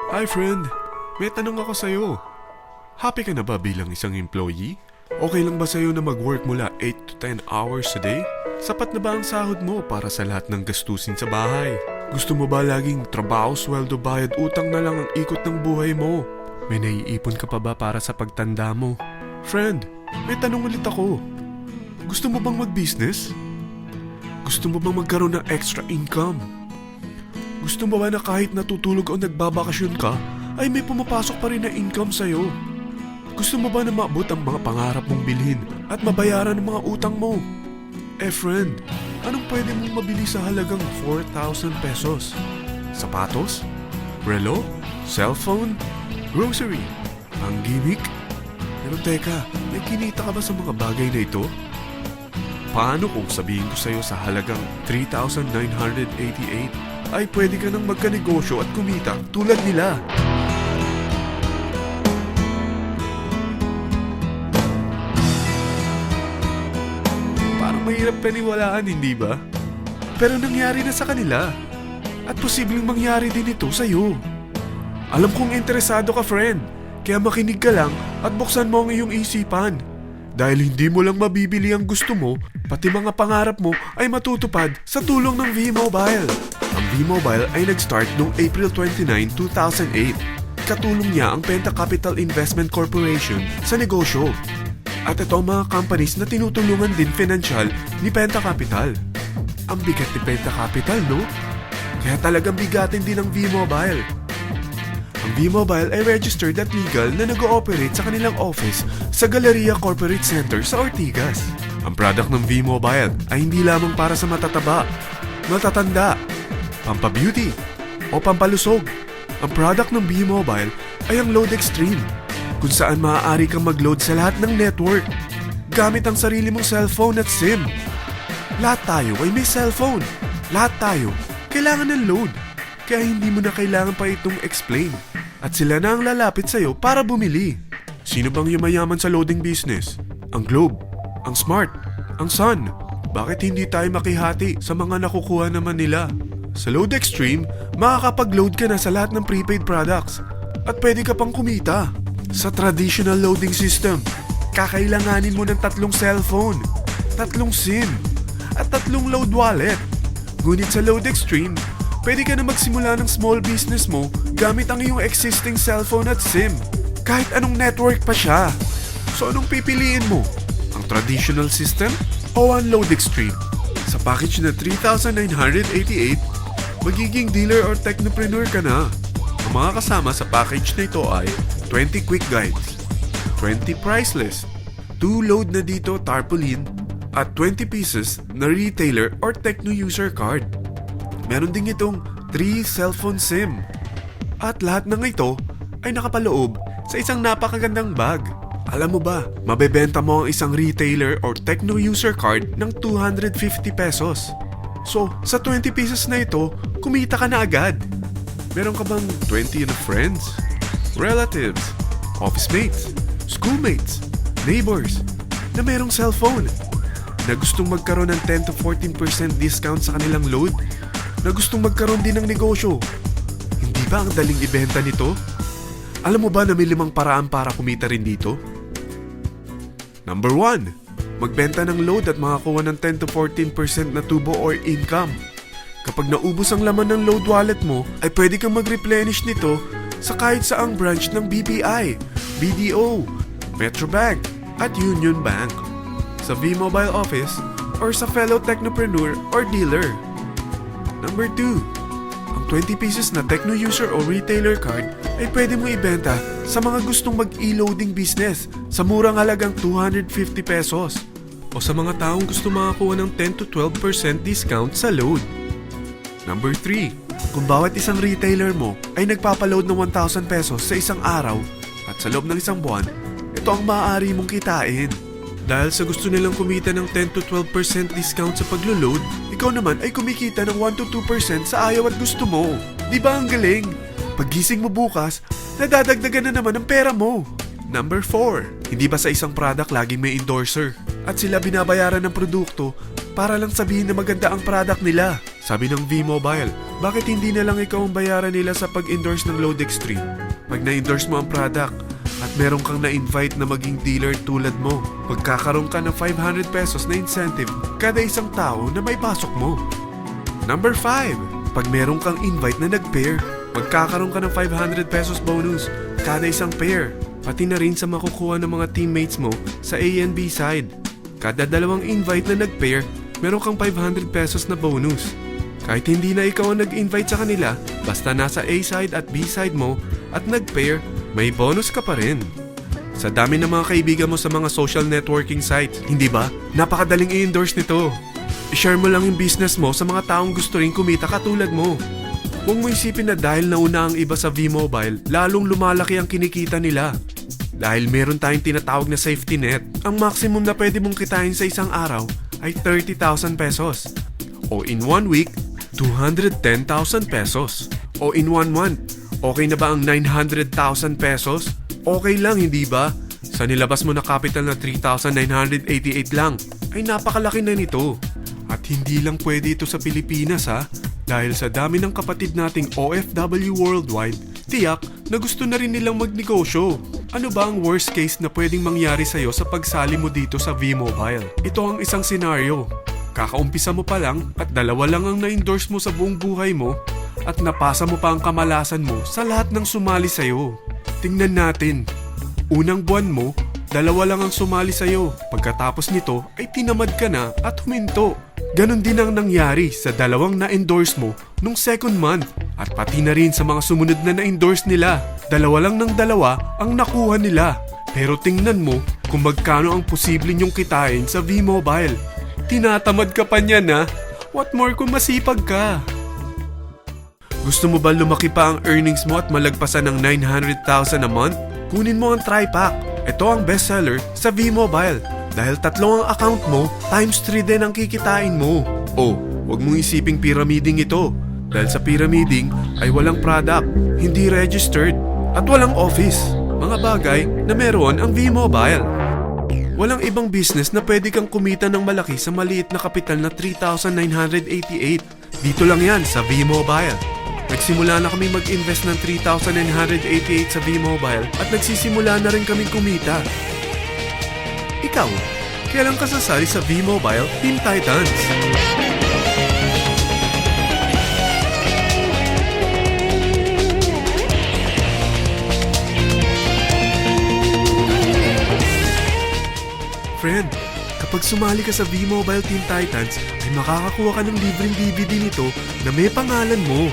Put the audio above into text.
Hi friend, may tanong ako sa'yo. Happy ka na ba bilang isang employee? Okay lang ba sa'yo na mag-work mula 8 to 10 hours a day? Sapat na ba ang sahod mo para sa lahat ng gastusin sa bahay? Gusto mo ba laging trabaho, sweldo, bayad, utang na lang ang ikot ng buhay mo? May naiipon ka pa ba para sa pagtanda mo? Friend, may tanong ulit ako. Gusto mo bang mag-business? Gusto mo bang magkaroon ng extra income? Gusto mo ba na kahit natutulog o nagbabakasyon ka, ay may pumapasok pa rin na income sa'yo? Gusto mo ba na maabot ang mga pangarap mong bilhin at mabayaran ang mga utang mo? Friend, anong pwede mong mabili sa halagang 4,000 pesos? Sapatos? Relo? Cellphone? Grocery? Ang gimmick? Pero teka, may kinita ka ba sa mga bagay na ito? Paano kung sabihin ko sa'yo sa halagang 3,988 ay pwede ka nang magkanegosyo at kumita tulad nila? Parang mahirap paniwalaan, hindi ba? Pero nangyari na sa kanila. At posibleng mangyari din ito sa'yo. Alam kong interesado ka, friend. Kaya makinig ka lang at buksan mo ang iyong isipan. Dahil hindi mo lang mabibili ang gusto mo, pati mga pangarap mo ay matutupad sa tulong ng V-Mobile. Ang V-Mobile ay nag-start noong April 29, 2008. Katulong niya ang Penta Capital Investment Corporation sa negosyo. At ito ang mga companies na tinutulungan din financial ni Penta Capital. Ang bigat ni Penta Capital, no? Kaya talagang bigatin din ang V-Mobile. Ang V-Mobile ay registered at legal na nag-ooperate sa kanilang office sa Galleria Corporate Center sa Ortigas. Ang product ng V-Mobile ay hindi lamang para sa matataba, matatanda, pampabeauty, o pampalusog. Ang product ng V-Mobile ay ang Load Extreme, kung saan maaari kang mag-load sa lahat ng network gamit ang sarili mong cellphone at SIM. Lahat tayo ay may cellphone. Lahat tayo kailangan ng load. Kaya hindi mo na kailangan pa itong explain. At sila na ang lalapit sa'yo para bumili. Sino bang yumayaman sa loading business? Ang Globe, ang Smart, ang Sun. Bakit hindi tayo makihati sa mga nakukuha naman nila? Sa Load Extreme, makakapag-load ka na sa lahat ng prepaid products. At pwede ka pang kumita. Sa traditional loading system, kakailanganin mo ng 3 cellphone, 3 SIM, at 3 load wallet. Ngunit sa Load Extreme, pwede ka na magsimula ng small business mo gamit ang iyong existing cellphone at SIM. Kahit anong network pa siya. So anong pipiliin mo? Ang traditional system o ang Load Extreme? Sa package na 3,988, magiging dealer or technopreneur ka na. Ang mga kasama sa package na ito ay 20 quick guides, 20 price list, 2 load na dito tarpaulin, at 20 pieces na retailer or techno user card. Meron din itong 3 cellphone SIM. At lahat ng ito ay nakapaloob sa isang napakagandang bag. Alam mo ba, mabebenta mo ang isang retailer or techno user card ng 250 pesos. So, sa 20 pieces na ito, kumita ka na agad. Meron ka bang 20 na friends, relatives, office mates, schoolmates, neighbors na merong cellphone? Na gustong magkaroon ng 10 to 14% discount sa kanilang load? Na gustong magkaroon din ng negosyo? Hindi ba ang daling ibenta nito? Alam mo ba na may 5 paraan para kumita rin dito? Number 1. Magbenta ng load at makakuha ng 10 to 14% na tubo or income. Kapag naubos ang laman ng load wallet mo, ay pwede kang mag-replenish nito sa kahit saang branch ng BPI, BDO, Metrobank, at Union Bank, sa V-Mobile office, or sa fellow technopreneur or dealer. Number 2. Ang 20 pieces na techno user o retailer card ay pwede mo ibenta sa mga gustong mag-e-loading business sa murang halagang 250 pesos o sa mga taong gusto makakuha ng 10 to 12% discount sa load. Number 3. Kung bawat isang retailer mo ay nagpapaload ng 1,000 pesos sa isang araw at sa loob ng isang buwan, ito ang maaari mong kitain. Dahil sa gusto nilang kumita ng 10 to 12% discount sa paglo-load, ikaw naman ay kumikita ng 1 to 2% sa ayaw at gusto mo. Di ba ang galing? Paggising mo bukas, nadadagdagan na naman ang pera mo. Number 4. Hindi ba sa isang product laging may endorser? At sila binabayaran ng produkto para lang sabihin na maganda ang product nila. Sabi ng V-Mobile, bakit hindi na lang ikaw ang bayaran nila sa pag-endorse ng Load Extreme? Pag na-endorse mo ang product at meron kang na-invite na maging dealer tulad mo, magkakaroon ka ng 500 pesos na incentive kada isang tao na may pasok mo. Number 5. Pag meron kang invite na nag-pair, magkakaroon ka ng 500 pesos bonus kada isang pair. Pati na rin sa makukuha ng mga teammates mo sa A and B side. Kada dalawang invite na nag-pair, meron kang 500 pesos na bonus. Kahit hindi na ikaw ang nag-invite sa kanila, basta nasa A side at B side mo at nag-pair, may bonus ka pa rin. Sa dami ng mga kaibigan mo sa mga social networking sites, hindi ba? Napakadaling i-endorse nito. I-share mo lang yung business mo sa mga taong gusto rin kumita katulad mo. Huwag mo isipin na dahil nauna ang iba sa V-Mobile, lalong lumalaki ang kinikita nila. Dahil meron tayong tinatawag na safety net, ang maximum na pwede mong kitain sa isang araw ay 30,000 pesos. O in 1 week, 210,000 pesos. O in 1 month, okay na ba ang 900,000 pesos? Okay lang, hindi ba? Sa nilabas mo na capital na 3,988 lang, ay napakalaki na nito. At hindi lang pwede ito sa Pilipinas ha, dahil sa dami ng kapatid nating OFW worldwide, tiyak na gusto na rin nilang magnegosyo. Ano ba ang worst case na pwedeng mangyari sa'yo sa pagsali mo dito sa V-Mobile? Ito ang isang senaryo. Kakaumpisa mo pa lang at 2 lang ang na-endorse mo sa buong buhay mo at napasa mo pa ang kamalasan mo sa lahat ng sumali sa'yo. Tingnan natin. Unang buwan mo, 2 lang ang sumali sa'yo. Pagkatapos nito ay tinamad ka na at huminto. Ganon din ang nangyari sa 2 na-endorse mo nung second month at pati na rin sa mga sumunod na na-endorse nila. 2 lang ng 2 ang nakuha nila. Pero tingnan mo kung magkano ang posible nyong kitain sa V-Mobile. Tinatamad ka pa niyan ha? What more kung masipag ka? Gusto mo ba lumaki pa ang earnings mo at malagpasan ng 900,000 a month? Kunin mo ang TriPack. Ito ang bestseller sa V-Mobile. Dahil 3 ang account mo, times 3 din ang kikitain mo. Oh, huwag mong isiping pyramiding ito. Dahil sa pyramiding ay walang product, hindi registered, at walang office. Mga bagay na meron ang V-Mobile. Walang ibang business na pwede kang kumita ng malaki sa maliit na kapital na 3,988. Dito lang yan sa V-Mobile. Nagsimula na kami mag-invest ng 3,988 sa V-Mobile at nagsisimula na rin kaming kumita. Ikaw, kailan ka sasali sa V-Mobile Team Titans? Friend, kapag sumali ka sa V-Mobile Team Titans, ay makakakuha ka ng libreng DVD nito na may pangalan mo.